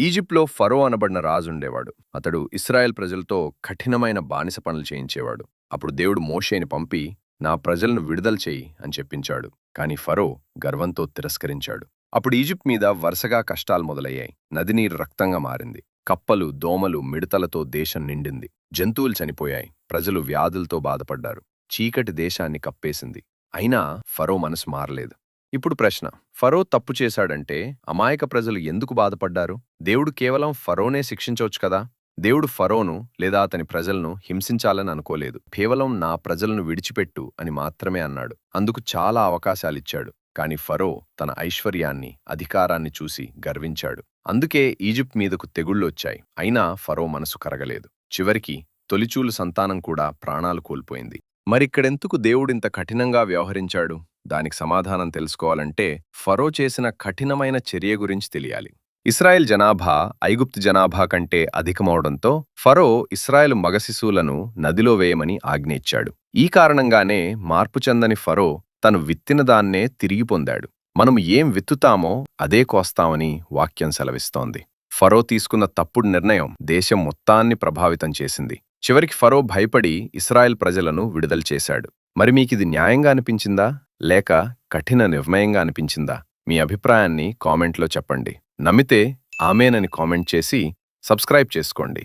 ఈజిప్ట్లో ఫరో అనబడిన రాజుండేవాడు. అతడు ఇశ్రాయేల్ ప్రజలతో కఠినమైన బానిస పనులు చేయించేవాడు. అప్పుడు దేవుడు మోషేని పంపి, నా ప్రజలను విడుదల చెయ్యి అని చెప్పించాడు. కాని ఫరో గర్వంతో తిరస్కరించాడు. అప్పుడు ఈజిప్ట్ మీద వరుసగా కష్టాలు మొదలయ్యాయి. నదినీరు రక్తంగా మారింది. కప్పలు, దోమలు, మిడతలతో దేశం నిండింది. జంతువులు చనిపోయాయి. ప్రజలు వ్యాధులతో బాధపడ్డారు. చీకటి దేశాన్ని కప్పేసింది. అయినా ఫరో మనసు మారలేదు. ఇప్పుడు ప్రశ్న, ఫరో తప్పు చేశాడంటే అమాయక ప్రజలు ఎందుకు బాధపడ్డారు? దేవుడు కేవలం ఫరోనే శిక్షించవచ్చు కదా? దేవుడు ఫరోను లేదా అతని ప్రజలను హింసించాలని అనుకోలేదు. కేవలం నా ప్రజలను విడిచిపెట్టు అని మాత్రమే అన్నాడు. అందుకు చాలా అవకాశాలిచ్చాడు. కాని ఫరో తన ఐశ్వర్యాన్ని, అధికారాన్ని చూసి గర్వించాడు. అందుకే ఈజిప్ట్ మీదకు తెగుళ్ళొచ్చాయి. అయినా ఫరో మనసు కరగలేదు. చివరికి తొలిచూలు సంతానం కూడా ప్రాణాలు కోల్పోయింది. మరిక్కడెందుకు దేవుడింత కఠినంగా వ్యవహరించాడు? దానికి సమాధానం తెలుసుకోవాలంటే ఫరో చేసిన కఠినమైన చర్య గురించి తెలియాలి. ఇశ్రాయేల్ జనాభా ఐగుప్తు జనాభా కంటే అధికమవడంతో ఫరో ఇశ్రాయేలు మగశిశువులను నదిలో వేయమని ఆజ్ఞ ఇచ్చాడు. ఈ కారణంగానే మార్పు చెందని ఫరో తను విత్తిన దాన్నే తిరిగి పొందాడు. మనం ఏం విత్తుతామో అదే కోస్తామని వాక్యం సెలవిస్తోంది. ఫరో తీసుకున్న తప్పుడు నిర్ణయం దేశం మొత్తాన్ని ప్రభావితం చేసింది. చివరికి ఫరో భయపడి ఇశ్రాయేల్ ప్రజలను విడుదల చేశాడు. మరి మీకిది న్యాయంగా అనిపించిందా లేక కఠిన నిర్ణయంగా అనిపించిందా? మీ అభిప్రాయాన్ని కామెంట్లో చెప్పండి. నమ్మితే ఆమేనని కామెంట్ చేసి సబ్స్క్రైబ్ చేసుకోండి.